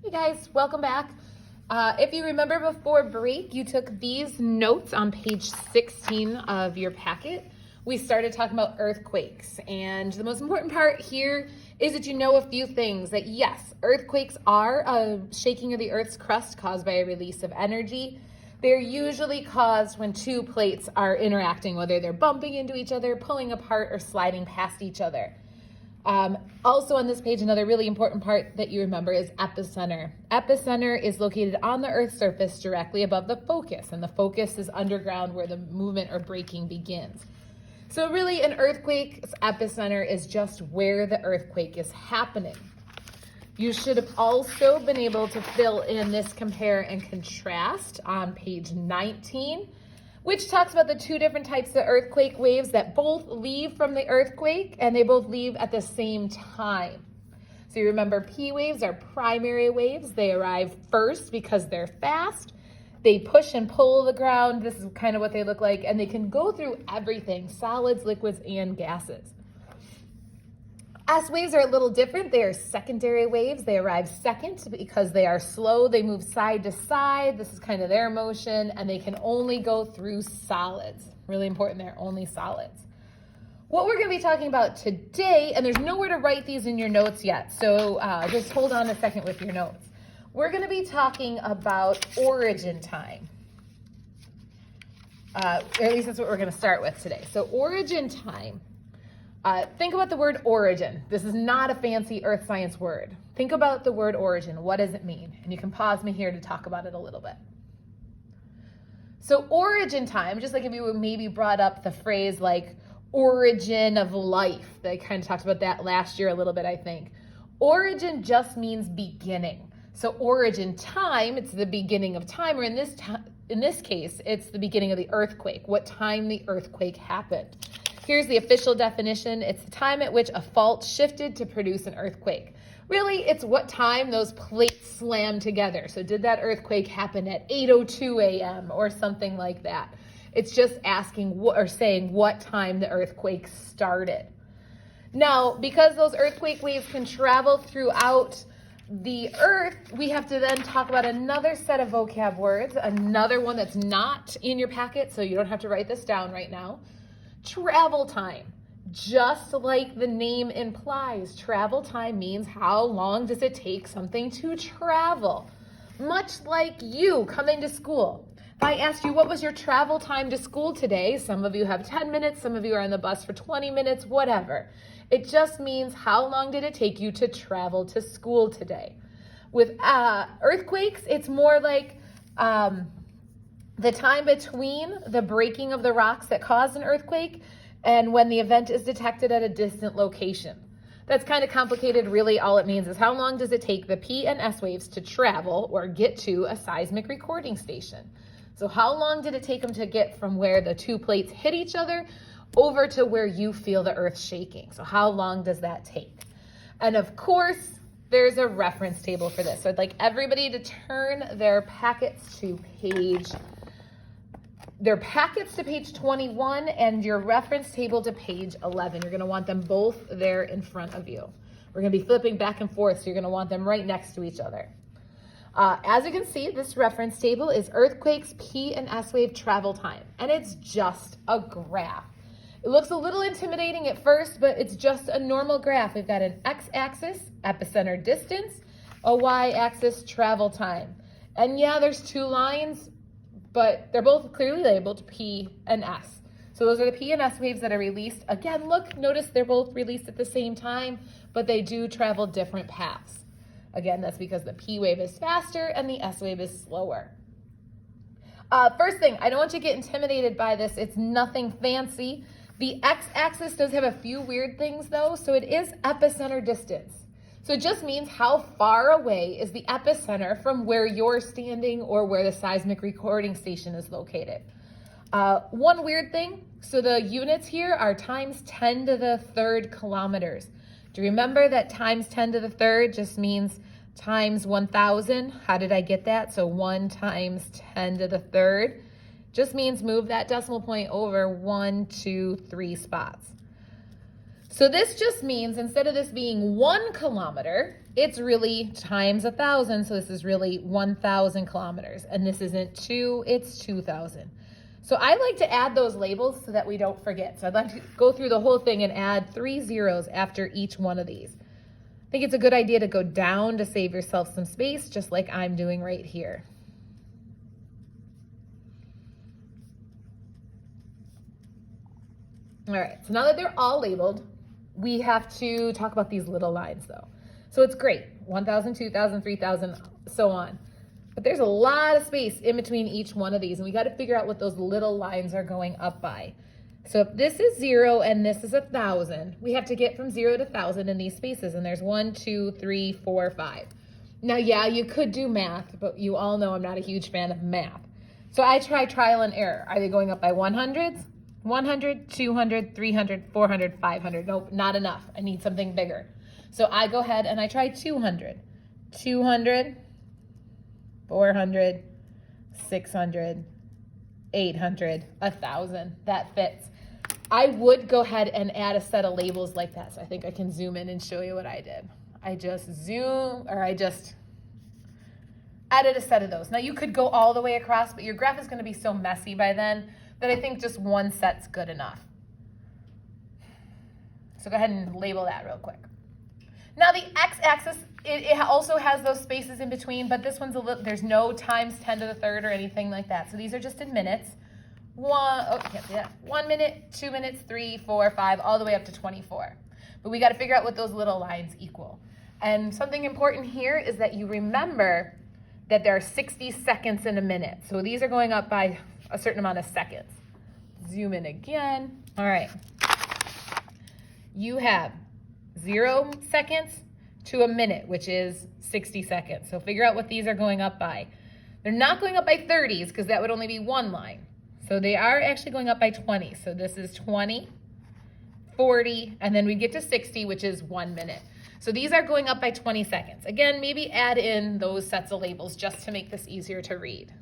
Hey guys, welcome back. If you remember before break, you took these notes on page 16 of your packet. We started talking about earthquakes, and the most important part here is that you know a few things. That yes, earthquakes are a shaking of the earth's crust caused by a release of energy. They're usually caused when two plates are interacting, whether they're bumping into each other, pulling apart, or sliding past each other. Also on this page, another really important part that you remember is epicenter. Epicenter is located on the Earth's surface directly above the focus, and the focus is underground where the movement or breaking begins. So really an earthquake's epicenter is just where the earthquake is happening. You should have also been able to fill in this compare and contrast on page 19, which talks about the two different types of earthquake waves that both leave from the earthquake and they both leave at the same time. So you remember P waves are primary waves. They arrive first because they're fast. They push and pull the ground. This is kind of what they look like, and they can go through everything, solids, liquids, and gases. S waves are a little different. They are secondary waves. They arrive second because they are slow. They move side to side. This is kind of their motion, and they can only go through solids. Really important, they're only solids. What we're going to be talking about today, and there's nowhere to write these in your notes yet, so just hold on a second with your notes. We're going to be talking about origin time. Or at least that's what we're going to start with today. So origin time. Think about the word origin. This is not a fancy earth science word. Think about the word origin. What does it mean? And you can pause me here to talk about it a little bit. So origin time, just like if you maybe brought up the phrase like origin of life, they kind of talked about that last year a little bit, I think. Origin just means beginning. So origin time, it's the beginning of time, or in this case, it's the beginning of the earthquake, what time the earthquake happened. Here's the official definition. It's the time at which a fault shifted to produce an earthquake. Really, it's what time those plates slammed together. So did that earthquake happen at 8:02 a.m. or something like that? It's just asking or saying what time the earthquake started. Now, because those earthquake waves can travel throughout the earth, we have to then talk about another set of vocab words, another one that's not in your packet, so you don't have to write this down right now. Travel time. Just like the name implies, travel time means how long does it take something to travel. Much like you coming to school. If I asked you what was your travel time to school today, some of you have 10 minutes, some of you are on the bus for 20 minutes, whatever. It just means how long did it take you to travel to school today. With earthquakes, it's more like the time between the breaking of the rocks that caused an earthquake and when the event is detected at a distant location. That's kind of complicated. Really, all it means is how long does it take the P and S waves to travel or get to a seismic recording station? So how long did it take them to get from where the two plates hit each other over to where you feel the earth shaking? So how long does that take? And of course, there's a reference table for this. So I'd like everybody to turn their packets to page 21 and your reference table to page 11. You're going to want them both there in front of you. We're going to be flipping back and forth, so you're going to want them right next to each other. As you can see, this reference table is earthquakes, P and S wave travel time, and it's just a graph. It looks a little intimidating at first, but it's just a normal graph. We've got an x-axis, epicenter distance, a y-axis, travel time. And yeah, there's two lines, but they're both clearly labeled P and S. So those are the P and S waves that are released. Again, look, notice they're both released at the same time, but they do travel different paths. Again, that's because the P wave is faster and the S wave is slower. First thing, I don't want you to get intimidated by this. It's nothing fancy. The x-axis does have a few weird things though, so it is epicenter distance. So it just means how far away is the epicenter from where you're standing or where the seismic recording station is located. One weird thing, so the units here are times 10 to the third kilometers. Do you remember that times 10 to the third just means times 1,000? How did I get that? So 1 times 10 to the third just means move that decimal point over 1, 2, 3 spots. So this just means instead of this being 1 kilometer, it's really times 1,000. So this is really 1,000 kilometers. And this isn't 2, it's 2,000. So I like to add those labels so that we don't forget. So I'd like to go through the whole thing and add 3 zeros after each one of these. I think it's a good idea to go down to save yourself some space, just like I'm doing right here. All right, so now that they're all labeled, we have to talk about these little lines though. So it's great, 1,000, 2,000, 3,000, so on. But there's a lot of space in between each one of these, and we got to figure out what those little lines are going up by. So if this is 0 and this is 1,000, we have to get from 0 to 1,000 in these spaces, and there's 1, 2, 3, 4, 5. Now, yeah, you could do math, but you all know I'm not a huge fan of math. So I try trial and error. Are they going up by 100s? 100, 200, 300, 400, 500. Nope, not enough. I need something bigger. So I go ahead and I try 200. 200, 400, 600, 800, 1,000. That fits. I would go ahead and add a set of labels like that. So I think I can zoom in and show you what I did. I just added a set of those. Now you could go all the way across, but your graph is going to be so messy by then that I think just one set's good enough. So go ahead and label that real quick. Now the x-axis, it also has those spaces in between, but this one's there's no times 10 to the third or anything like that. So these are just in minutes. 1 minute, 2 minutes, 3, 4, 5, all the way up to 24. But we got to figure out what those little lines equal. And something important here is that you remember that there are 60 seconds in a minute. So these are going up by a certain amount of seconds. Zoom in again. All right. You have 0 seconds to a minute, which is 60 seconds. So figure out what these are going up by. They're not going up by 30s because that would only be one line. So they are actually going up by 20. So this is 20, 40, and then we get to 60, which is 1 minute. So these are going up by 20 seconds. Again, maybe add in those sets of labels just to make this easier to read.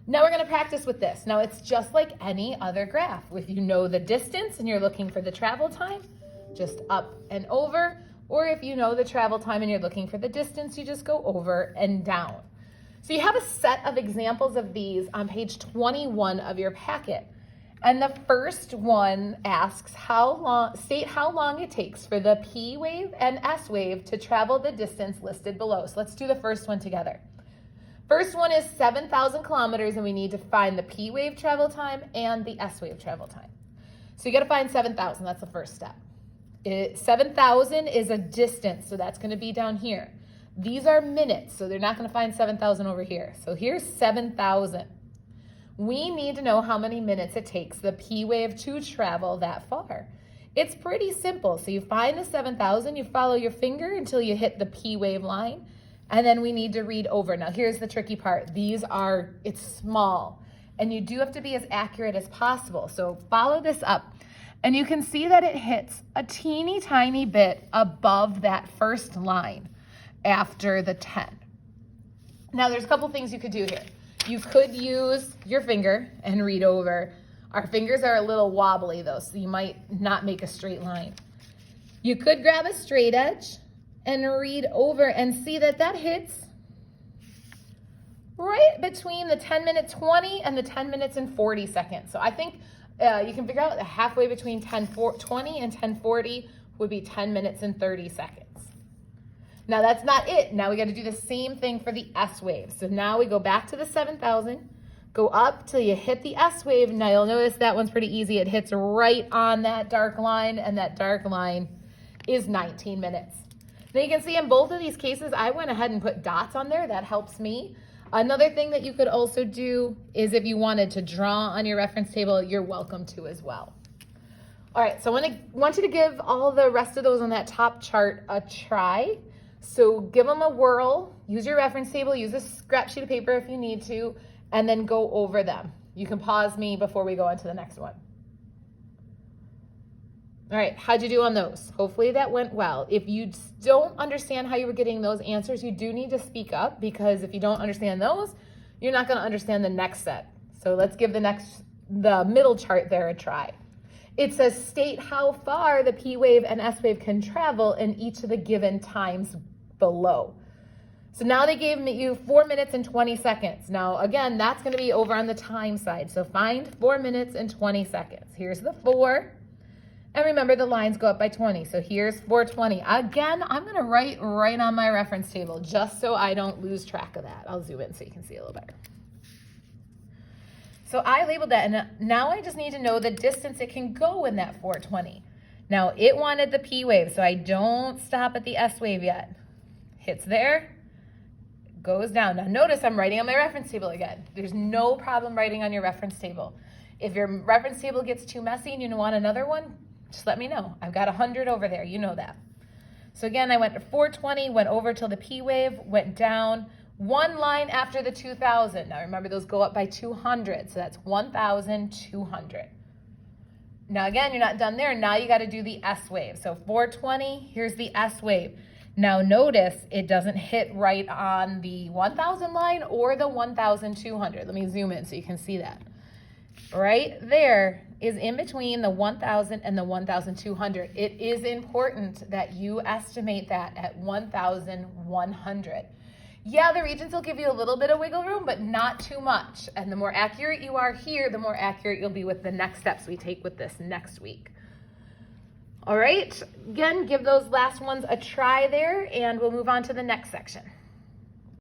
Now we're going to practice with this. Now it's just like any other graph. If you know the distance and you're looking for the travel time, just up and over. Or if you know the travel time and you're looking for the distance, you just go over and down. So you have a set of examples of these on page 21 of your packet. And the first one asks state how long it takes for the P wave and S wave to travel the distance listed below. So let's do the first one together. First one is 7,000 kilometers, and we need to find the P wave travel time and the S wave travel time. So you got to find 7,000. That's the first step. 7,000 is a distance, so that's going to be down here. These are minutes, so they're not going to find 7,000 over here. So here's 7,000. We need to know how many minutes it takes the P wave to travel that far. It's pretty simple. So you find the 7,000, you follow your finger until you hit the P wave line, and then we need to read over. Now here's the tricky part. It's small, and you do have to be as accurate as possible. So follow this up. And you can see that it hits a teeny tiny bit above that first line after the 10. Now there's a couple things you could do here. You could use your finger and read over. Our fingers are a little wobbly though, so you might not make a straight line. You could grab a straight edge and read over and see that that hits right between the 10 minute 20 and the 10 minutes and 40 seconds. So I think you can figure out halfway between 10:20 and 10:40 would be 10 minutes and 30 seconds. Now that's not it. Now we got to do the same thing for the S wave. So now we go back to the 7,000, go up till you hit the S wave. Now you'll notice that one's pretty easy. It hits right on that dark line, and that dark line is 19 minutes. Now you can see in both of these cases, I went ahead and put dots on there. That helps me. Another thing that you could also do is if you wanted to draw on your reference table, you're welcome to as well. All right, so I want you to give all the rest of those on that top chart a try. So give them a whirl, use your reference table, use a scrap sheet of paper if you need to, and then go over them. You can pause me before we go on to the next one. All right, how'd you do on those? Hopefully that went well. If you don't understand how you were getting those answers, you do need to speak up, because if you don't understand those, you're not going to understand the next set. So let's give the next the middle chart there a try. It says state how far the P wave and S wave can travel in each of the given times below. So now they gave you 4 minutes and 20 seconds. Now, again, that's going to be over on the time side. So find 4 minutes and 20 seconds. Here's the 4. And remember, the lines go up by 20. So here's 4:20. Again, I'm going to write right on my reference table just so I don't lose track of that. I'll zoom in so you can see a little better. So I labeled that, and now I just need to know the distance it can go in that 4:20. Now, it wanted the P wave, so I don't stop at the S wave yet. Hits there, goes down. Now, notice I'm writing on my reference table again. There's no problem writing on your reference table. If your reference table gets too messy and you want another one, just let me know. I've got 100 over there. You know that. So again, I went to 4:20, went over till the P wave, went down. One line after the 2,000. Now remember, those go up by 200, so that's 1,200. Now again, you're not done there. Now you got to do the S wave. So 4:20, here's the S wave. Now notice it doesn't hit right on the 1,000 line or the 1,200. Let me zoom in so you can see that. Right there is in between the 1,000 and the 1,200. It is important that you estimate that at 1,100. Yeah, the Regents will give you a little bit of wiggle room, but not too much. And the more accurate you are here, the more accurate you'll be with the next steps we take with this next week. All right, again, give those last ones a try there, and we'll move on to the next section.